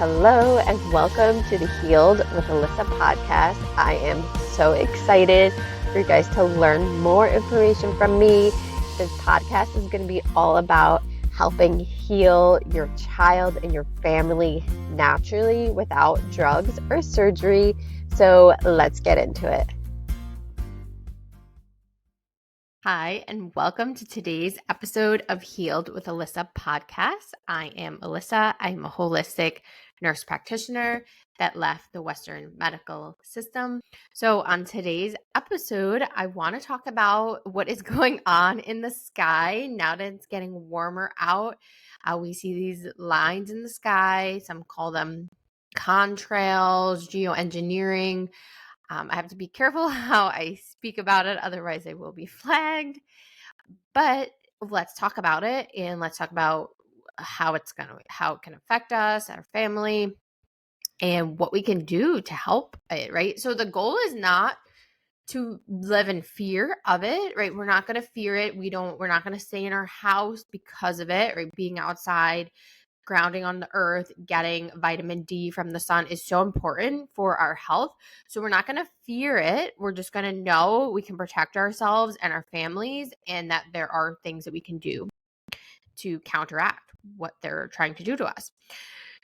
Hello and welcome to the Healed with Alyssa podcast. I am so excited for you guys to learn more information from me. This podcast is going to be all about helping heal your child and your family naturally without drugs or surgery. So let's get into it. Hi, and welcome to today's episode of Healed with Alyssa podcast. I am Alyssa. I'm a holistic nurse practitioner that left the Western medical system. So on today's episode, I want to talk about what is going on in the sky now that it's getting warmer out. We see these lines in the sky. Some call them contrails, geoengineering. I have to be careful how I speak about it, otherwise I will be flagged. But let's talk about it, and let's talk about how it can affect us, our family, and what we can do to help it, right? So the goal is not to live in fear of it, right? We're not going to fear it. We're not going to stay in our house because of it, right? Being outside, grounding on the earth, getting vitamin D from the sun is so important for our health. So we're not going to fear it. We're just going to know we can protect ourselves and our families, and that there are things that we can do to counteract what they're trying to do to us.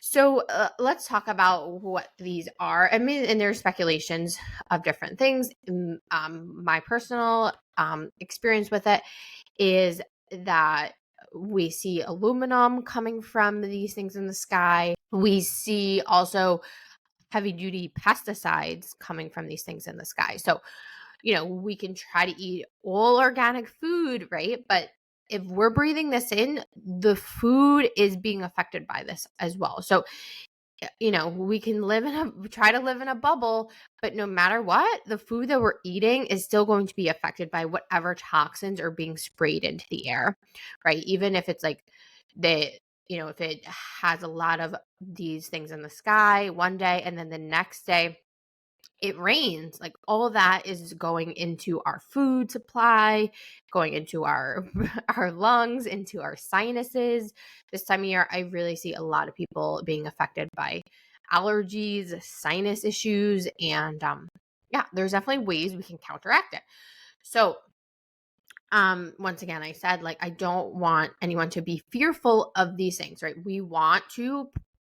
So let's talk about what these are. I mean, and there's speculations of different things. My personal experience with it is that we see aluminum coming from these things in the sky. We see also heavy duty pesticides coming from these things in the sky. So, we can try to eat all organic food, right? But if we're breathing this in, the food is being affected by this as well. So, we can try to live in a bubble, but no matter what, the food that we're eating is still going to be affected by whatever toxins are being sprayed into the air, right? Even if it's like if it has a lot of these things in the sky one day and then the next day it rains, like all of that is going into our food supply, going into our our lungs, into our sinuses. This time of year, I really see a lot of people being affected by allergies, sinus issues, and there's definitely ways we can counteract it. So once again, I said, I don't want anyone to be fearful of these things, right? We want to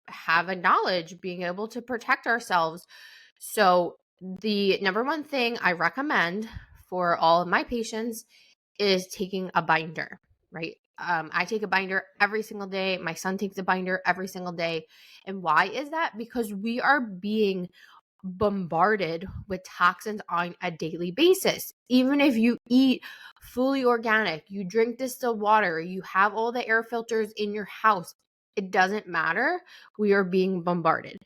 have a knowledge, being able to protect ourselves. So the number one thing I recommend for all of my patients is taking a binder, right? I take a binder every single day. My son takes a binder every single day. And why is that? Because we are being bombarded with toxins on a daily basis. Even if you eat fully organic, you drink distilled water, you have all the air filters in your house, it doesn't matter. We are being bombarded.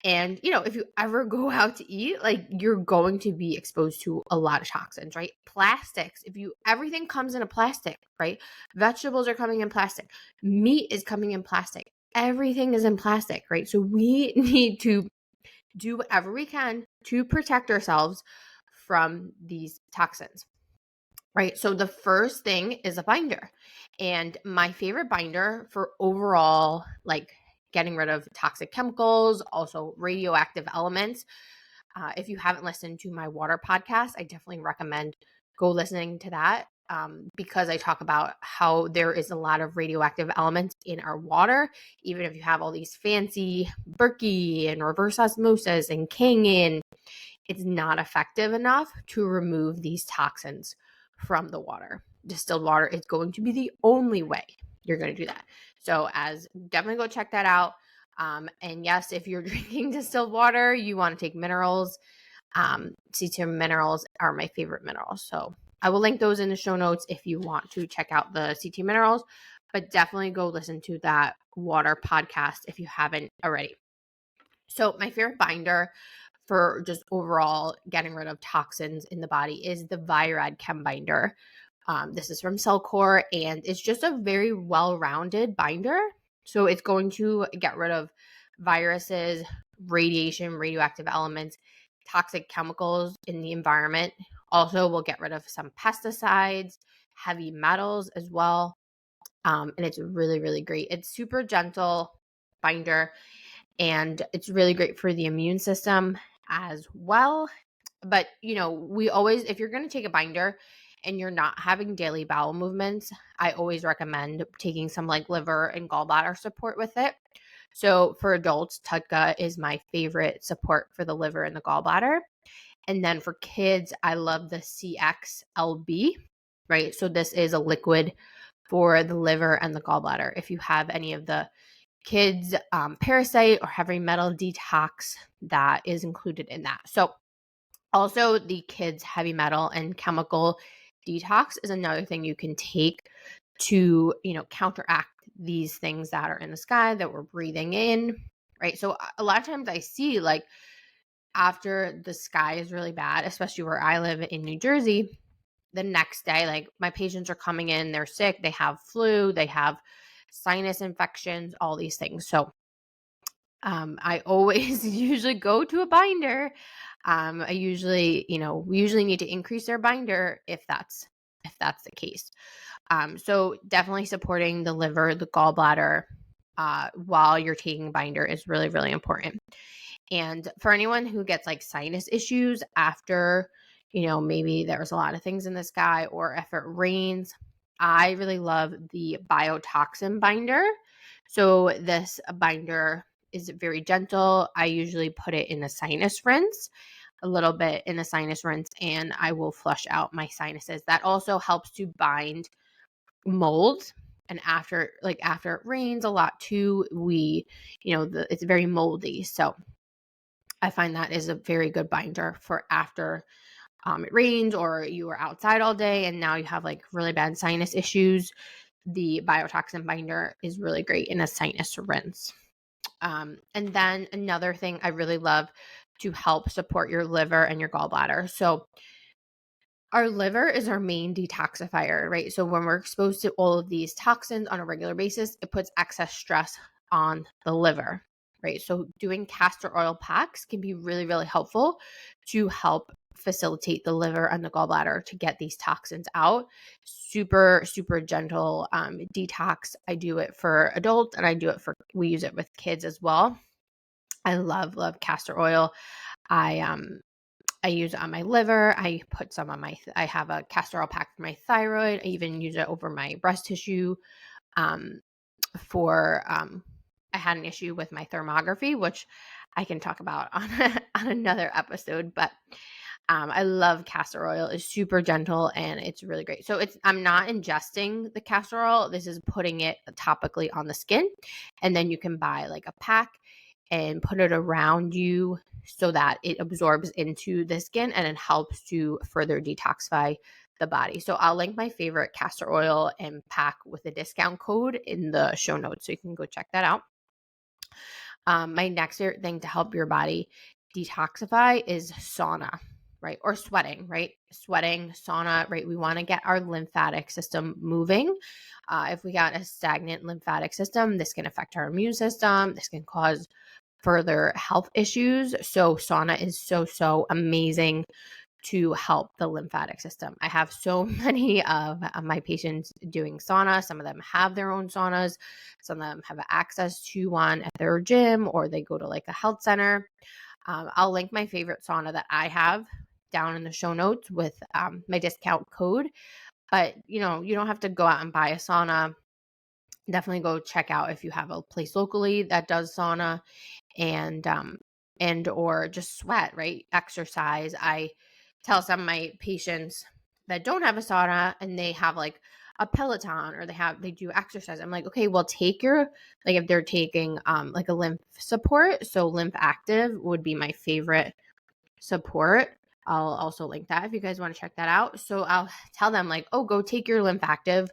And, if you ever go out to eat, you're going to be exposed to a lot of toxins, right? Plastics, everything comes in a plastic, right? Vegetables are coming in plastic. Meat is coming in plastic. Everything is in plastic, right? So we need to do whatever we can to protect ourselves from these toxins, right? So the first thing is a binder. And my favorite binder for overall, getting rid of toxic chemicals, also radioactive elements. If you haven't listened to my water podcast, I definitely recommend go listening to that. Because I talk about how there is a lot of radioactive elements in our water, even if you have all these fancy Berkey and reverse osmosis and Kangen, it's not effective enough to remove these toxins from the water. Distilled water is going to be the only way you're going to do that. So definitely go check that out. And yes, if you're drinking distilled water, you want to take minerals. CT minerals are my favorite minerals. So I will link those in the show notes if you want to check out the CT minerals, but definitely go listen to that water podcast if you haven't already. So my favorite binder for just overall getting rid of toxins in the body is the Virad Chem Binder. This is from Cellcore, and it's just a very well-rounded binder. So it's going to get rid of viruses, radiation, radioactive elements, toxic chemicals in the environment. Also, we'll get rid of some pesticides, heavy metals as well. And it's really, really great. It's super gentle binder. and it's really great for the immune system as well. But, we always, if you're going to take a binder and you're not having daily bowel movements, I always recommend taking some like liver and gallbladder support with it. So for adults, Tudka is my favorite support for the liver and the gallbladder. And then for kids, I love the CXLB, right? So this is a liquid for the liver and the gallbladder. If you have any of the kids parasite or heavy metal detox, that is included in that. So also the kids heavy metal and chemical detox is another thing you can take to, counteract these things that are in the sky that we're breathing in, right? So a lot of times I see like after the sky is really bad, especially where I live in New Jersey, the next day, like my patients are coming in, they're sick, they have flu, they have sinus infections, all these things. So I always usually go to a binder. I usually, we usually need to increase their binder if that's the case. So definitely supporting the liver, the gallbladder, while you're taking binder is really, really important. And for anyone who gets like sinus issues after, maybe there's a lot of things in the sky or if it rains, I really love the biotoxin binder. So this binder is very gentle. I usually put it in a sinus rinse, a little bit in a sinus rinse, and I will flush out my sinuses. That also helps to bind mold. And after it rains a lot too, it's very moldy. So I find that is a very good binder for after it rains or you are outside all day and now you have like really bad sinus issues. The biotoxin binder is really great in a sinus rinse. And then another thing I really love to help support your liver and your gallbladder. So our liver is our main detoxifier, right? So when we're exposed to all of these toxins on a regular basis, it puts excess stress on the liver, right? So doing castor oil packs can be really, really helpful to help facilitate the liver and the gallbladder to get these toxins out. Super, super gentle detox. I do it for adults and we use it with kids as well. I love castor oil. I use it on my liver. I put some on I have a castor oil pack for my thyroid. I even use it over my breast tissue. I had an issue with my thermography, which I can talk about on another episode, but I love castor oil. It's super gentle and it's really great. So I'm not ingesting the castor oil. This is putting it topically on the skin. And then you can buy like a pack and put it around you so that it absorbs into the skin and it helps to further detoxify the body. So I'll link my favorite castor oil and pack with a discount code in the show notes. So you can go check that out. My next favorite thing to help your body detoxify is sauna, right? Or sweating, right? Sweating, sauna, right? We want to get our lymphatic system moving. If we got a stagnant lymphatic system, this can affect our immune system. This can cause further health issues. So sauna is so amazing to help the lymphatic system. I have so many of my patients doing sauna. Some of them have their own saunas. Some of them have access to one at their gym or they go to like a health center. I'll link my favorite sauna that I have down in the show notes with my discount code. But, you don't have to go out and buy a sauna. Definitely go check out if you have a place locally that does sauna and or just sweat, right? Exercise. I tell some of my patients that don't have a sauna and they have like a Peloton or they do exercise. I'm like, okay, well take if they're taking like a lymph support. So Lymph Active would be my favorite support. I'll also link that if you guys want to check that out. So I'll tell them like, oh, go take your Lymph Active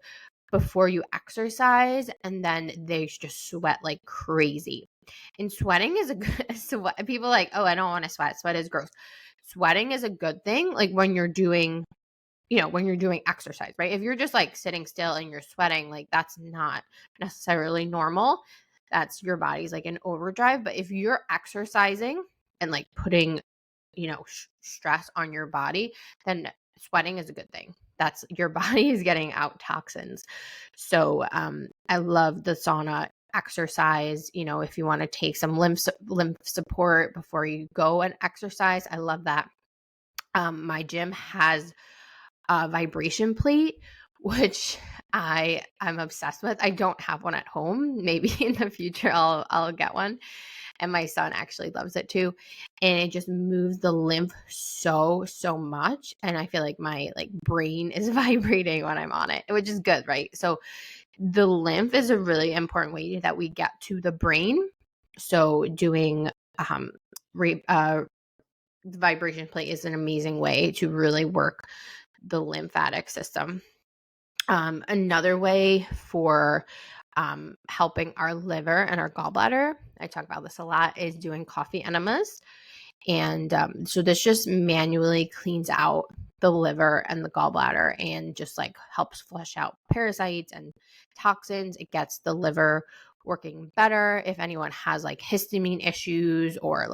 before you exercise, and then they just sweat like crazy. And sweating is a good sweat. People like, oh, I don't want to sweat. Sweat is gross. Sweating is a good thing. Like when you're doing exercise, right? If you're just like sitting still and you're sweating, like that's not necessarily normal. That's your body's like in overdrive. But if you're exercising and like putting, stress on your body, then sweating is a good thing. That's your body is getting out toxins. So I love the sauna exercise, if you want to take some lymph support before you go and exercise, I love that. My gym has a vibration plate, which I'm obsessed with. I don't have one at home. Maybe in the future I'll get one. And my son actually loves it too. And it just moves the lymph so much. And I feel like my brain is vibrating when I'm on it, which is good, right? So the lymph is a really important way that we get to the brain. So doing the vibration plate is an amazing way to really work the lymphatic system. Another way for helping our liver and our gallbladder, I talk about this a lot, is doing coffee enemas. And so this just manually cleans out the liver and the gallbladder and just helps flush out parasites and toxins. It gets the liver working better. If anyone has histamine issues or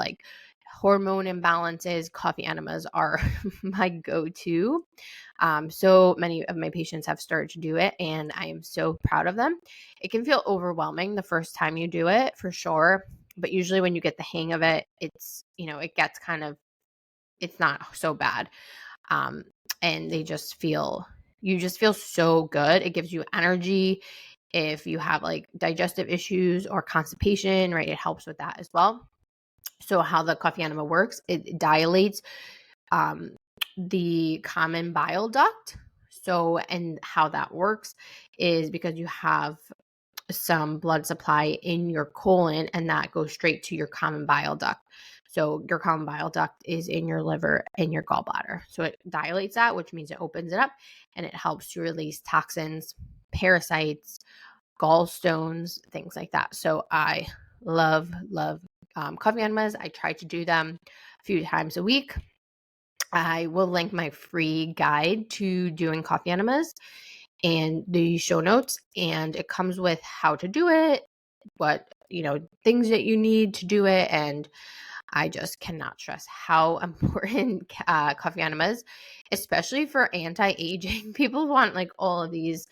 hormone imbalances, coffee enemas are my go-to. So many of my patients have started to do it, and I am so proud of them. It can feel overwhelming the first time you do it, for sure. But usually when you get the hang of it, it's, it gets it's not so bad. And you just feel so good. It gives you energy. If you have digestive issues or constipation, right, it helps with that as well. So how the coffee enema works, it dilates the common bile duct. So, and how that works is because you have some blood supply in your colon, and that goes straight to your common bile duct. So your common bile duct is in your liver and your gallbladder. So it dilates that, which means it opens it up, and it helps to release toxins, parasites, gallstones, things like that. So I love coffee enemas. I try to do them a few times a week. I will link my free guide to doing coffee enemas and the show notes, and it comes with how to do it, what things that you need to do it. And I just cannot stress how important coffee enemas, especially for anti-aging. People want all of these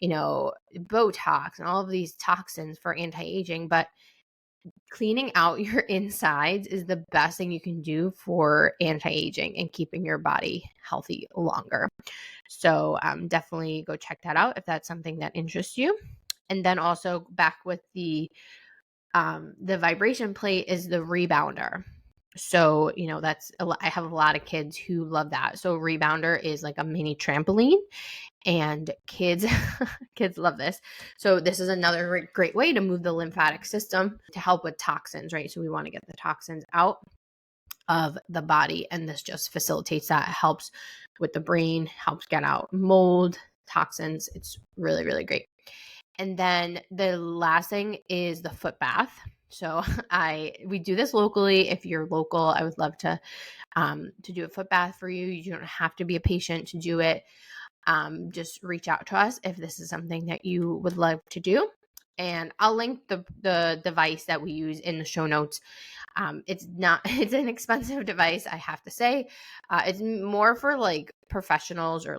Botox and all of these toxins for anti-aging, but cleaning out your insides is the best thing you can do for anti-aging and keeping your body healthy longer. So definitely go check that out if that's something that interests you. And then also back with the vibration plate is the rebounder. So, I have a lot of kids who love that. So rebounder is like a mini trampoline, and kids love this. So this is another great way to move the lymphatic system to help with toxins, right? So we want to get the toxins out of the body, and this just facilitates that. It helps with the brain, helps get out mold, toxins. It's really, really great. And then the last thing is the foot bath. So we do this locally. If you're local, I would love to do a foot bath for you. You don't have to be a patient to do it. Just reach out to us if this is something that you would love to do. And I'll link the device that we use in the show notes. It's an expensive device, I have to say. It's more for professionals or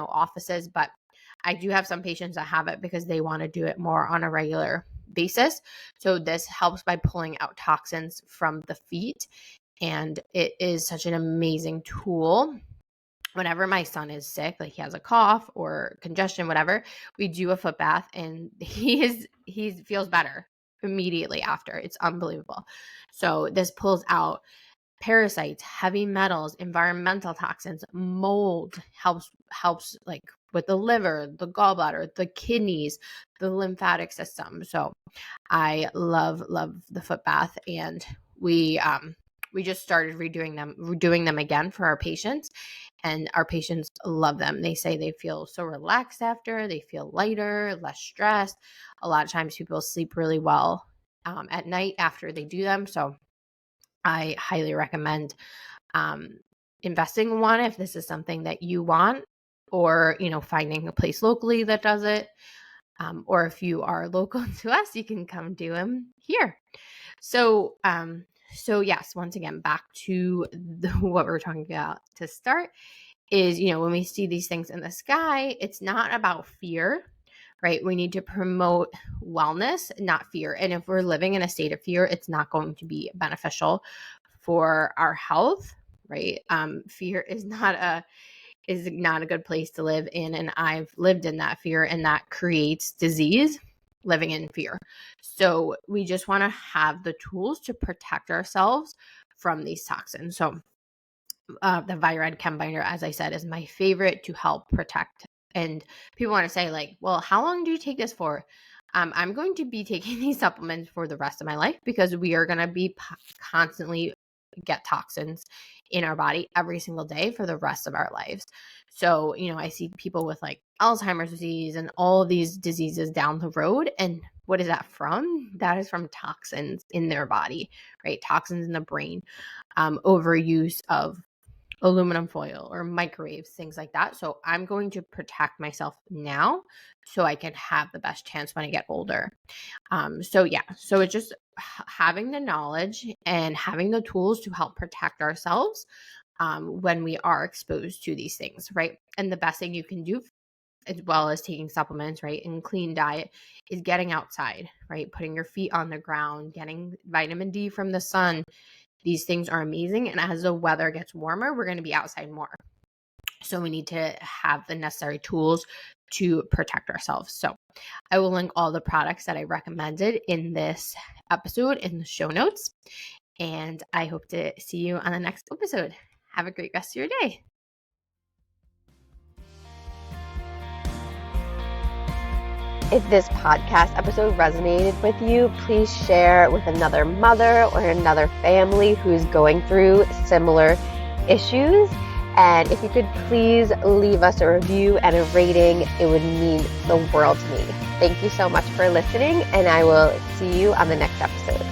offices, but I do have some patients that have it because they want to do it more on a regular basis. So this helps by pulling out toxins from the feet, and it is such an amazing tool. Whenever my son is sick, he has a cough or congestion, whatever, we do a foot bath, and he feels better immediately after. It's unbelievable. So this pulls out parasites, heavy metals, environmental toxins, mold, helps with the liver, the gallbladder, the kidneys, the lymphatic system. So I love the foot bath, and we just started doing them again for our patients, and our patients love them. They say they feel so relaxed after, they feel lighter, less stressed. A lot of times people sleep really well at night after they do them. So I highly recommend investing in one if this is something that you want, or finding a place locally that does it, or if you are local to us, you can come do them here. So yes, once again, back to what we're talking about to start is, when we see these things in the sky, it's not about fear, right? We need to promote wellness, not fear. And if we're living in a state of fear, it's not going to be beneficial for our health, right? Fear is not a good place to live in. And I've lived in that fear, and that creates disease, living in fear. So we just want to have the tools to protect ourselves from these toxins. So the Vired Chem Binder, as I said, is my favorite to help protect. And people want to say, like, well, how long do you take this for? I'm going to be taking these supplements for the rest of my life, because we are going to be constantly get toxins in our body every single day for the rest of our lives. So, I see people with like Alzheimer's disease and all of these diseases down the road. And what is that from? That is from toxins in their body, right? Toxins in the brain, overuse of aluminum foil or microwaves, things like that. So I'm going to protect myself now so I can have the best chance when I get older. So it's just having the knowledge and having the tools to help protect ourselves when we are exposed to these things, right? And the best thing you can do, as well as taking supplements, right, and clean diet, is getting outside, right? Putting your feet on the ground, getting vitamin D from the sun. These things are amazing. And as the weather gets warmer, we're going to be outside more. So we need to have the necessary tools to protect ourselves. So I will link all the products that I recommended in this episode in the show notes. And I hope to see you on the next episode. Have a great rest of your day. If this podcast episode resonated with you, please share it with another mother or another family who's going through similar issues. And if you could please leave us a review and a rating, it would mean the world to me. Thank you so much for listening, and I will see you on the next episode.